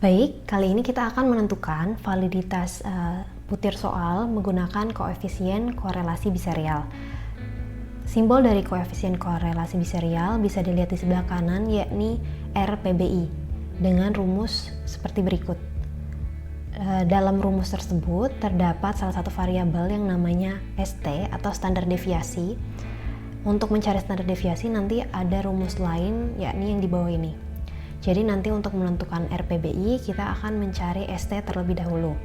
Baik, kali ini kita akan menentukan validitas butir soal menggunakan koefisien korelasi biserial. Simbol dari koefisien korelasi biserial bisa dilihat di sebelah kanan, yakni RPBI dengan rumus seperti berikut. Dalam rumus tersebut terdapat salah satu variabel yang namanya ST atau standar deviasi. Untuk mencari standar deviasi nanti ada rumus lain, yakni yang di bawah ini. Jadi nanti untuk menentukan RPBI kita akan mencari ST terlebih dahulu.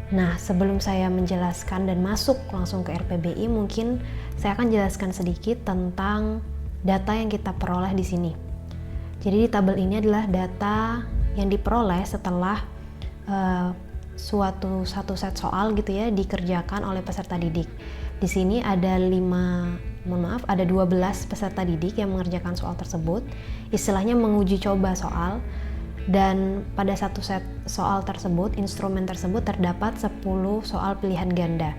Nah, sebelum saya menjelaskan dan masuk langsung ke RPBI, mungkin saya akan jelaskan sedikit tentang data yang kita peroleh di sini. Jadi di tabel ini adalah data yang diperoleh setelah satu set soal gitu ya dikerjakan oleh peserta didik. Di sini ada 12 peserta didik yang mengerjakan soal tersebut, istilahnya menguji coba soal, dan pada satu set soal tersebut, instrumen tersebut terdapat 10 soal pilihan ganda.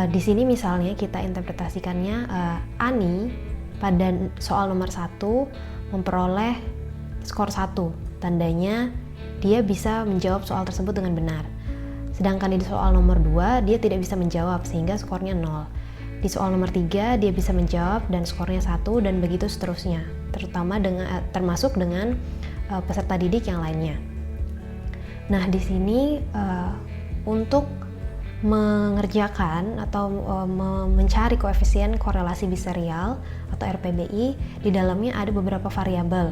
Di sini misalnya kita interpretasikannya, Ani pada soal nomor 1 memperoleh skor 1, tandanya dia bisa menjawab soal tersebut dengan benar. Sedangkan di soal nomor 2 dia tidak bisa menjawab sehingga skornya 0. Di soal nomor 3 dia bisa menjawab dan skornya 1, dan begitu seterusnya, termasuk dengan peserta didik yang lainnya. Nah, di sini untuk mengerjakan atau mencari koefisien korelasi biserial atau RPBI, di dalamnya ada beberapa variabel.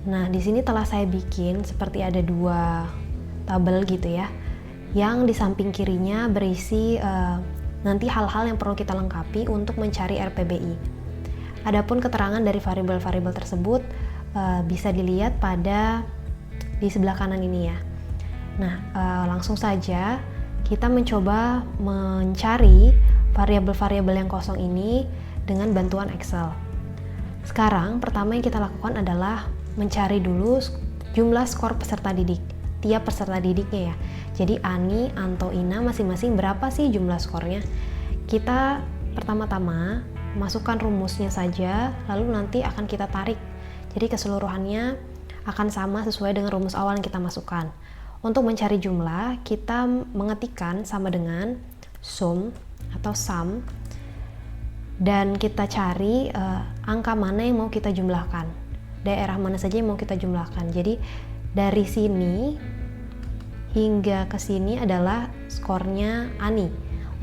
Nah, di sini telah saya bikin seperti ada 2 tabel gitu ya, yang di samping kirinya berisi nanti hal-hal yang perlu kita lengkapi untuk mencari RPBI. Adapun keterangan dari variabel-variabel tersebut bisa dilihat di sebelah kanan ini ya. Nah, langsung saja kita mencoba mencari variabel-variabel yang kosong ini dengan bantuan Excel. Sekarang pertama yang kita lakukan adalah mencari dulu jumlah skor peserta didik, tiap peserta didiknya ya. Jadi Ani, Anto, Ina masing-masing berapa sih jumlah skornya? Kita pertama-tama masukkan rumusnya saja, lalu nanti akan kita tarik. Jadi keseluruhannya akan sama sesuai dengan rumus awal yang kita masukkan. Untuk mencari jumlah, kita mengetikkan sama dengan sum atau sum, dan kita cari angka mana yang mau kita jumlahkan, daerah mana saja yang mau kita jumlahkan. Jadi dari sini hingga ke sini adalah skornya Ani.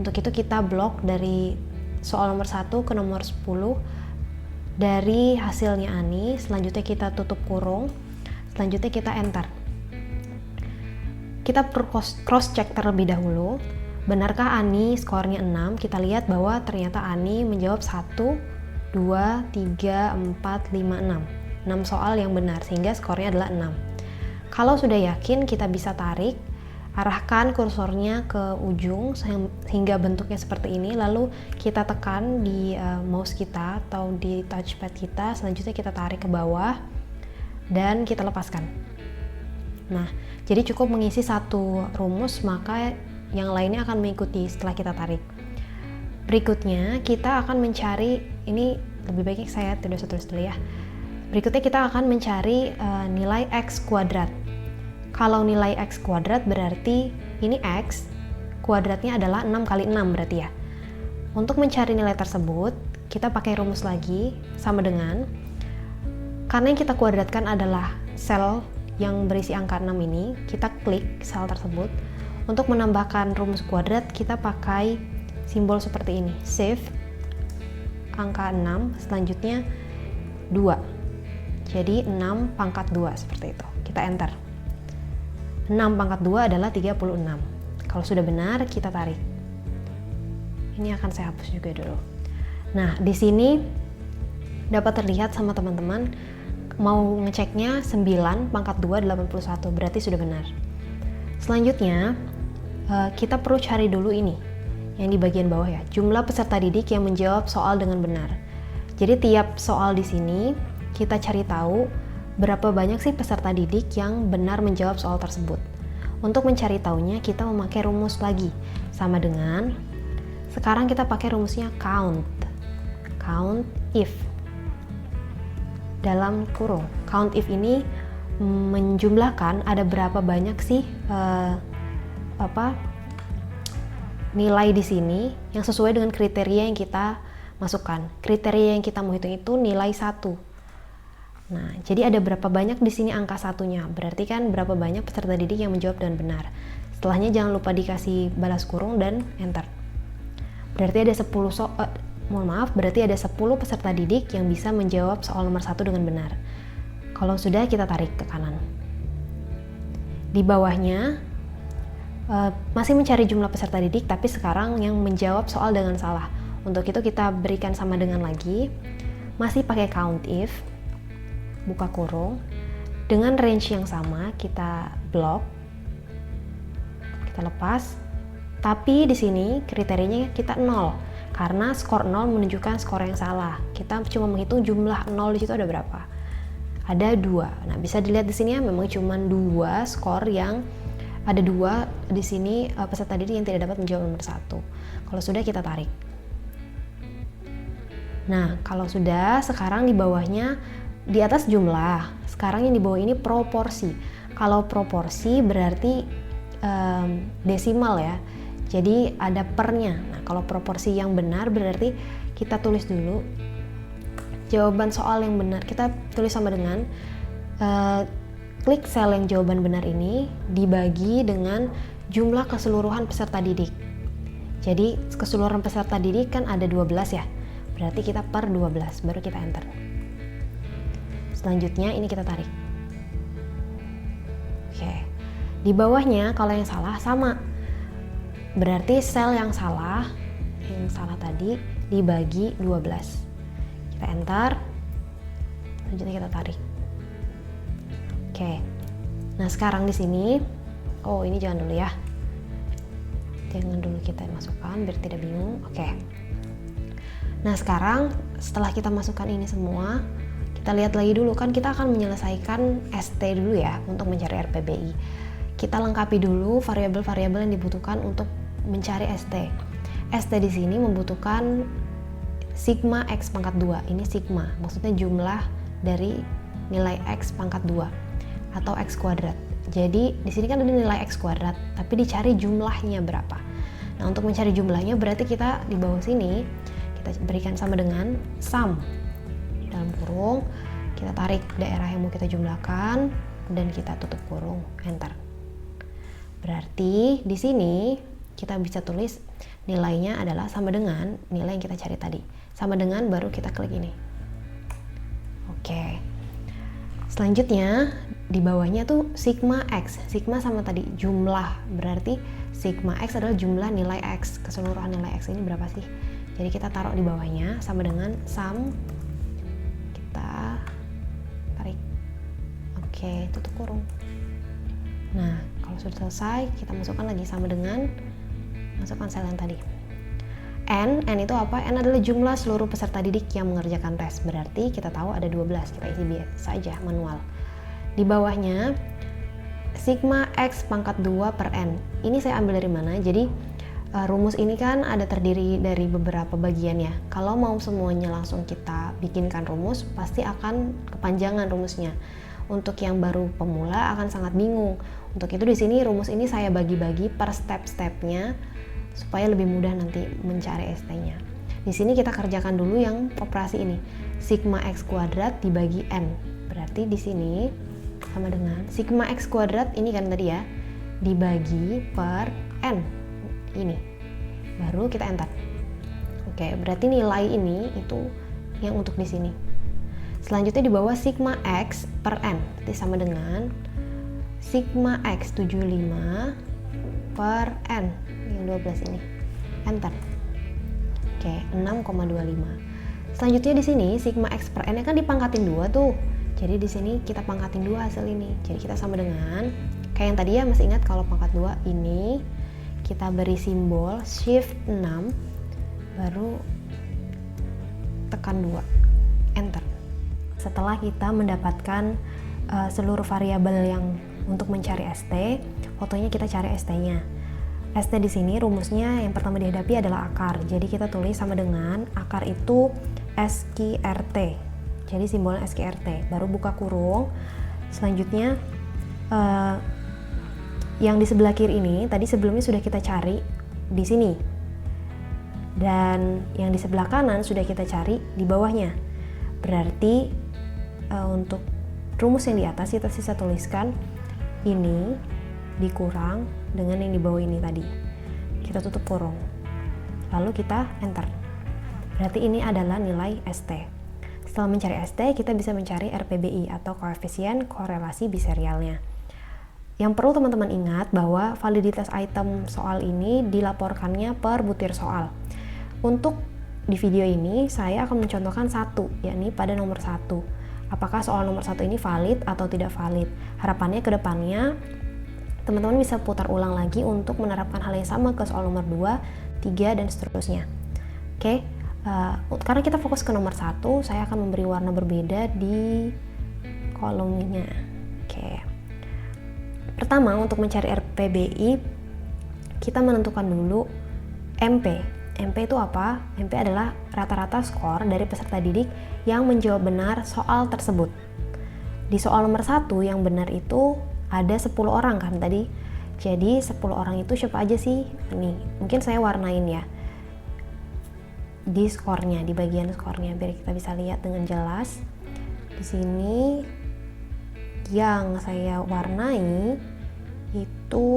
Untuk itu kita blok dari soal nomor 1 ke nomor 10 dari hasilnya Ani, selanjutnya kita tutup kurung, selanjutnya kita enter. Kita cross check terlebih dahulu, benarkah Ani skornya 6? Kita lihat bahwa ternyata Ani menjawab 1, 2, 3, 4, 5, 6 soal yang benar, sehingga skornya adalah 6. Kalau sudah yakin, kita bisa tarik, arahkan kursornya ke ujung hingga bentuknya seperti ini, lalu kita tekan di mouse kita atau di touchpad kita, selanjutnya kita tarik ke bawah dan kita lepaskan. Nah, jadi cukup mengisi satu rumus, maka yang lainnya akan mengikuti setelah kita tarik. Berikutnya kita akan mencari, ini lebih baik saya tulis dulu ya. Berikutnya kita akan mencari nilai X kuadrat. Kalau nilai X kuadrat berarti ini X, kuadratnya adalah 6 kali 6 berarti ya. Untuk mencari nilai tersebut, kita pakai rumus lagi, sama dengan, karena yang kita kuadratkan adalah sel yang berisi angka 6 ini, kita klik sel tersebut. Untuk menambahkan rumus kuadrat, kita pakai simbol seperti ini, shift, angka 6, selanjutnya 2. Jadi 6 pangkat 2 seperti itu. Kita enter. 6 pangkat 2 adalah 36. Kalau sudah benar, kita tarik. Ini akan saya hapus juga dulu. Nah, di sini dapat terlihat sama teman-teman, mau ngeceknya 9 pangkat 2 81, berarti sudah benar. Selanjutnya, kita perlu cari dulu ini, yang di bagian bawah ya, jumlah peserta didik yang menjawab soal dengan benar. Jadi tiap soal di sini, kita cari tahu berapa banyak sih peserta didik yang benar menjawab soal tersebut. Untuk mencari tahunya, kita memakai rumus lagi, sama dengan, sekarang kita pakai rumusnya count if. Dalam kurung, count if ini menjumlahkan ada berapa banyak sih nilai di sini yang sesuai dengan kriteria yang kita masukkan. Kriteria yang kita mau hitung itu nilai 1. Nah, jadi ada berapa banyak di sini angka satunya. Berarti kan berapa banyak peserta didik yang menjawab dengan benar. Setelahnya jangan lupa dikasih balas kurung dan enter. Berarti ada 10 peserta didik yang bisa menjawab soal nomor 1 dengan benar. Kalau sudah, kita tarik ke kanan. Di bawahnya masih mencari jumlah peserta didik, tapi sekarang yang menjawab soal dengan salah. Untuk itu kita berikan sama dengan lagi. Masih pakai count if, buka kurung. Dengan range yang sama kita blok, kita lepas. Tapi di sini kriterianya kita 0, karena skor 0 menunjukkan skor yang salah. Kita cuma menghitung jumlah 0 di situ ada berapa. Ada 2. Nah, bisa dilihat di sini ya, memang cuma 2 skor yang ada 2 di sini peserta didik yang tidak dapat menjawab nomor 1. Kalau sudah, kita tarik. Nah, kalau sudah, sekarang di bawahnya, di atas jumlah, sekarang yang di bawah ini proporsi. Kalau proporsi berarti desimal ya, jadi ada pernya. Nah, kalau proporsi yang benar berarti kita tulis dulu jawaban soal yang benar. Kita tulis sama dengan klik sel yang jawaban benar ini dibagi dengan jumlah keseluruhan peserta didik. Jadi keseluruhan peserta didik kan ada 12 ya, berarti kita per 12, baru kita enter. Selanjutnya ini kita tarik. Oke, di bawahnya kalau yang salah sama, berarti sel yang salah tadi dibagi 12. Kita enter, selanjutnya kita tarik. Oke, nah sekarang di sini, ini jangan dulu ya, jangan dulu kita masukkan biar tidak bingung. Oke, nah sekarang setelah kita masukkan ini semua, kita lihat lagi dulu, kan kita akan menyelesaikan ST dulu ya untuk mencari RPBI. Kita lengkapi dulu variabel-variabel yang dibutuhkan untuk mencari ST. ST di sini membutuhkan sigma X pangkat 2, ini sigma, maksudnya jumlah dari nilai X pangkat 2 atau X kuadrat. Jadi di sini kan ada nilai X kuadrat, tapi dicari jumlahnya berapa. Nah, untuk mencari jumlahnya berarti kita di bawah sini, kita berikan sama dengan sum. Dalam kurung, kita tarik daerah yang mau kita jumlahkan, dan kita tutup kurung, enter. Berarti di sini kita bisa tulis nilainya adalah sama dengan nilai yang kita cari tadi. Sama dengan, baru kita klik ini. Oke. Selanjutnya di bawahnya tuh sigma X. Sigma sama tadi jumlah, berarti sigma X adalah jumlah nilai X. Keseluruhan nilai X ini berapa sih? Jadi kita taruh di bawahnya sama dengan sum. Kita tarik. Oke, tutup kurung. Nah, kalau sudah selesai, kita masukkan lagi sama dengan masukkan sel yang tadi. N itu apa? N adalah jumlah seluruh peserta didik yang mengerjakan tes. Berarti kita tahu ada 12, kita isi biasa aja manual. Di bawahnya sigma X pangkat 2 per N. Ini saya ambil dari mana? Jadi rumus ini kan ada terdiri dari beberapa bagian ya. Kalau mau semuanya langsung kita bikinkan rumus, pasti akan kepanjangan rumusnya. Untuk yang baru pemula akan sangat bingung. Untuk itu di sini rumus ini saya bagi-bagi per step-stepnya supaya lebih mudah nanti mencari ST-nya. Di sini kita kerjakan dulu yang operasi ini. Sigma X kuadrat dibagi N. Berarti di sini sama dengan sigma X kuadrat ini kan tadi ya, dibagi per N. Ini. Baru kita enter. Oke, berarti nilai ini itu yang untuk di sini. Selanjutnya di bawah sigma X per N. Berarti sama dengan sigma X 75 per N. Yang 12 ini, enter. Oke, 6,25. Selanjutnya di sini sigma X per N kan dipangkatin 2 tuh. Jadi di sini kita pangkatin 2 hasil ini. Jadi kita sama dengan kayak yang tadi ya, masih ingat kalau pangkat 2 ini kita beri simbol shift 6 baru tekan 2, enter. Setelah kita mendapatkan seluruh variabel yang untuk mencari ST, fotonya kita cari ST-nya. ST di sini rumusnya yang pertama dihadapi adalah akar. Jadi kita tulis sama dengan akar itu SQRT. Jadi simbolnya SQRT. Baru buka kurung, Selanjutnya yang di sebelah kiri ini tadi sebelumnya sudah kita cari di sini, dan yang di sebelah kanan sudah kita cari di bawahnya. Berarti untuk rumus yang di atas kita sisa tuliskan ini dikurang dengan yang di bawah ini tadi. Kita tutup kurung, lalu kita enter. Berarti ini adalah nilai ST. Setelah mencari ST, kita bisa mencari RPBI atau koefisien korelasi biserialnya. Yang perlu teman-teman ingat bahwa validitas item soal ini dilaporkannya per butir soal. Untuk di video ini saya akan mencontohkan satu, yakni pada nomor 1. Apakah soal nomor 1 ini valid atau tidak valid? Harapannya ke depannya teman-teman bisa putar ulang lagi untuk menerapkan hal yang sama ke soal nomor 2, 3, dan seterusnya. Oke, karena kita fokus ke nomor 1, saya akan memberi warna berbeda di kolomnya. Oke. Pertama, untuk mencari RPBI, kita menentukan dulu MP. MP itu apa? MP adalah rata-rata skor dari peserta didik yang menjawab benar soal tersebut. Di soal nomor 1 yang benar itu ada 10 orang kan tadi. Jadi 10 orang itu siapa aja sih? Nih, mungkin saya warnain ya. Di skornya, di bagian skornya biar kita bisa lihat dengan jelas. Di sini yang saya warnai itu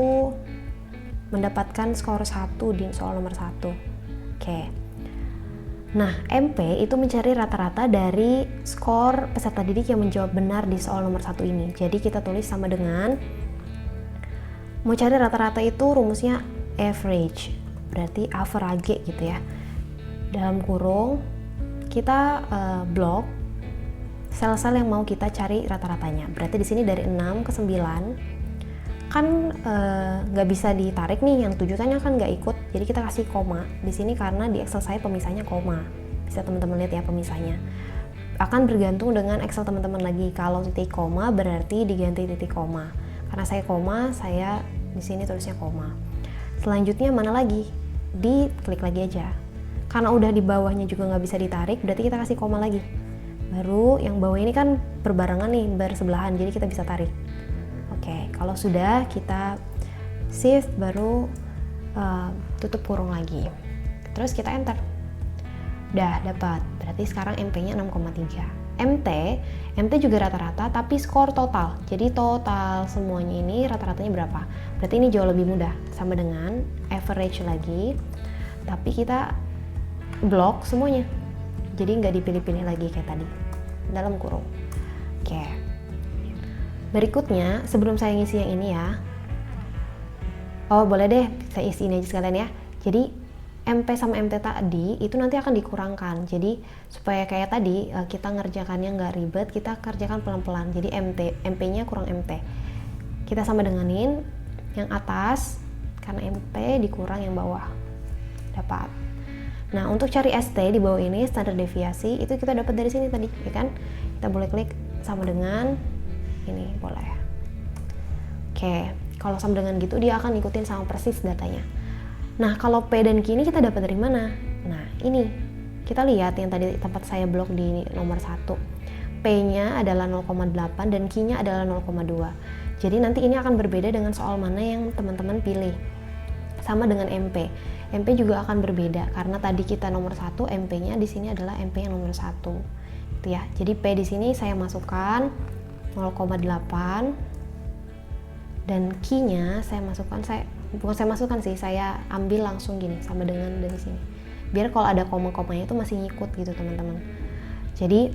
mendapatkan skor 1 di soal nomor 1. Oke. Nah, MP itu mencari rata-rata dari skor peserta didik yang menjawab benar di soal nomor 1 ini. Jadi kita tulis sama dengan, mau cari rata-rata itu rumusnya average, berarti average gitu ya. Dalam kurung, kita blok sel-sel yang mau kita cari rata-ratanya. Berarti di sini dari 6 ke 9, kan nggak bisa ditarik nih, yang 7 kan nggak ikut, jadi kita kasih koma di sini karena di Excel saya pemisahnya koma. Bisa teman-teman lihat ya pemisahnya. Akan bergantung dengan Excel teman-teman lagi. Kalau titik koma berarti diganti titik koma. Karena saya koma, saya di sini tulisnya koma. Selanjutnya mana lagi? Diklik lagi aja. Karena udah di bawahnya juga nggak bisa ditarik, berarti kita kasih koma lagi. Baru yang bawah ini kan berbarengan nih, bersebelahan, jadi kita bisa tarik. Oke, kalau sudah kita shift baru tutup kurung lagi. Terus kita enter. Udah dapat. Berarti sekarang MP-nya 6,3. MT juga rata-rata tapi skor total. Jadi total semuanya ini rata-ratanya berapa? Berarti ini jauh lebih mudah, sama dengan average lagi. Tapi kita blok semuanya. Jadi nggak dipilih-pilih lagi kayak tadi. Dalam kurung. Oke. Berikutnya, sebelum saya ngisi yang ini ya. Oh, boleh deh, saya isi ini aja sekalian ya. Jadi, MP sama MT tadi itu nanti akan dikurangkan. Jadi, supaya kayak tadi kita ngerjakannya nggak ribet, kita kerjakan pelan-pelan. Jadi, MP-nya kurang MT. Kita sama denganin yang atas, karena MP dikurang yang bawah. Dapat. Nah, untuk cari ST di bawah ini, standar deviasi, itu kita dapat dari sini tadi, ya kan? Kita boleh klik sama dengan ini, boleh. Oke, kalau sama dengan gitu dia akan ngikutin sama persis datanya. Nah, kalau P dan Q ini kita dapat dari mana? Nah, ini kita lihat yang tadi tempat saya blok di nomor 1. P-nya adalah 0,8 dan Q-nya adalah 0,2. Jadi nanti ini akan berbeda dengan soal mana yang teman-teman pilih. Sama dengan MP. MP juga akan berbeda karena tadi kita nomor 1, MP-nya di sini adalah MP yang nomor 1. Gitu ya. Jadi P di sini saya masukkan 0,8 dan Q-nya saya masukkan, saya ambil langsung gini sama dengan dari sini. Biar kalau ada koma-komanya itu masih ngikut gitu teman-teman. Jadi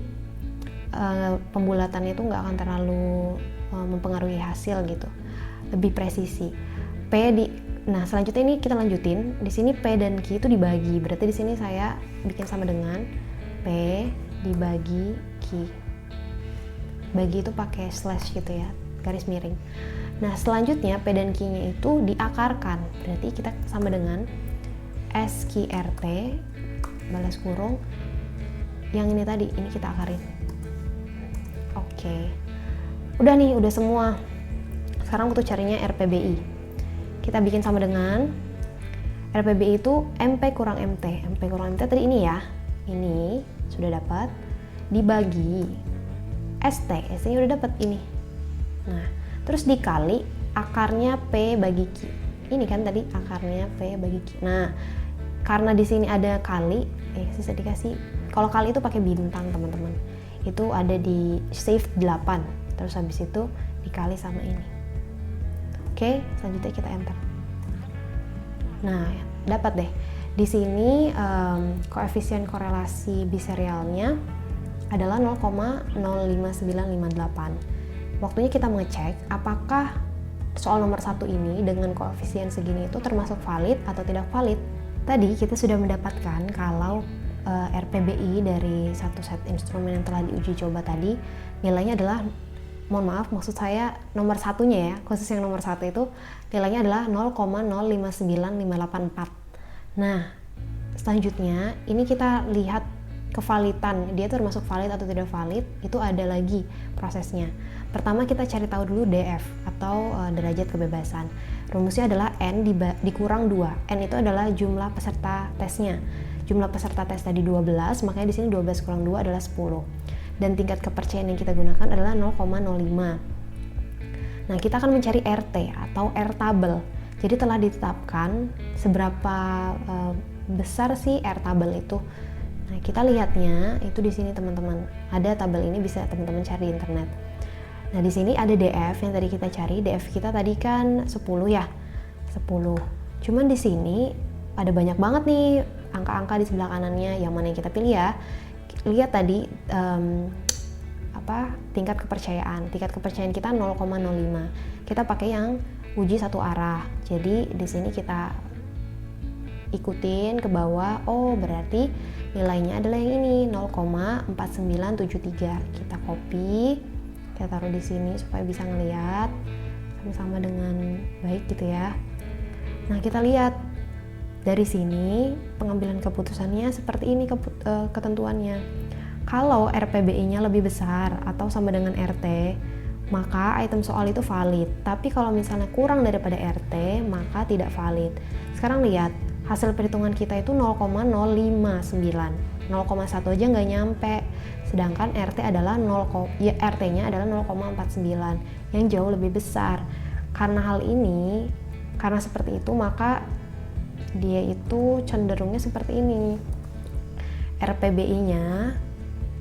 pembulatannya itu nggak akan terlalu mempengaruhi hasil gitu. Lebih presisi. Nah, selanjutnya ini kita lanjutin. Di sini P dan Q itu dibagi. Berarti di sini saya bikin sama dengan P dibagi Q. Bagi itu pakai slash gitu ya, garis miring. Nah, selanjutnya P dan Q-nya itu diakarkan. Berarti kita sama dengan SQRT balas kurung yang ini tadi, ini kita akarin. Oke. Udah nih, udah semua. Sekarang untuk carinya RPBI. Kita bikin sama dengan RPBI itu MP kurang MT. MP kurang MT tadi ini ya. Ini sudah dapat dibagi ST-nya udah dapat ini. Nah, terus dikali akarnya P bagi Q. Ini kan tadi akarnya P bagi Q. Nah, karena di sini ada kali, bisa dikasih, kalau kali itu pakai bintang teman-teman. Itu ada di save 8. Terus habis itu dikali sama ini. Oke, selanjutnya kita enter. Nah, dapat deh. Di sini koefisien korelasi biserialnya adalah 0,05958. Waktunya kita mengecek apakah soal nomor 1 ini dengan koefisien segini itu termasuk valid atau tidak valid. Tadi kita sudah mendapatkan kalau RPBI dari satu set instrumen yang telah diuji coba tadi nilainya adalah, mohon maaf maksud saya nomor satunya ya, khusus yang nomor 1 itu nilainya adalah 0,059584. Nah, selanjutnya ini kita lihat kevalitan, dia termasuk valid atau tidak valid, itu ada lagi prosesnya. Pertama kita cari tahu dulu DF atau derajat kebebasan. Rumusnya adalah N dikurang 2. N itu adalah jumlah peserta tesnya. Jumlah peserta tes tadi 12, makanya di sini 12 kurang 2 adalah 10. Dan tingkat kepercayaan yang kita gunakan adalah 0,05. Nah, kita akan mencari RT atau R tabel. Jadi telah ditetapkan seberapa besar sih R tabel itu. Nah, kita lihatnya itu di sini teman-teman. Ada tabel ini, bisa teman-teman cari di internet. Nah, di sini ada DF yang tadi kita cari. DF kita tadi kan 10 ya. 10. Cuman di sini ada banyak banget nih angka-angka di sebelah kanannya, yang mana yang kita pilih ya. Lihat tadi tingkat kepercayaan. Tingkat kepercayaan kita 0,05. Kita pakai yang uji satu arah. Jadi di sini kita ikutin ke bawah. Oh, berarti nilainya adalah yang ini 0,4973. Kita copy, kita taruh di sini supaya bisa ngelihat sama-sama dengan baik gitu ya. Nah, kita lihat dari sini pengambilan keputusannya seperti ini ketentuannya. Kalau RPBI-nya lebih besar atau sama dengan RT, maka item soal itu valid. Tapi kalau misalnya kurang daripada RT, maka tidak valid. Sekarang lihat, hasil perhitungan kita itu 0,059. 0,1 aja nggak nyampe. Sedangkan RT adalah RT-nya adalah 0,49, yang jauh lebih besar. Karena hal ini, karena seperti itu, maka dia itu cenderungnya seperti ini. RPBI-nya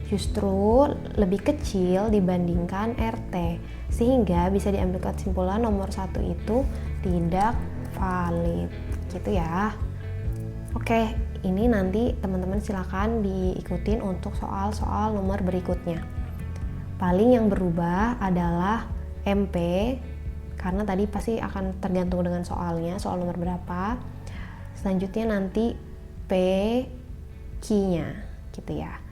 justru lebih kecil dibandingkan RT, sehingga bisa diambil kesimpulan nomor 1 itu tidak valid gitu ya. Oke, ini nanti teman-teman silakan diikutin untuk soal-soal nomor berikutnya. Paling yang berubah adalah MP, karena tadi pasti akan tergantung dengan soalnya, soal nomor berapa. Selanjutnya nanti P, Q-nya gitu ya.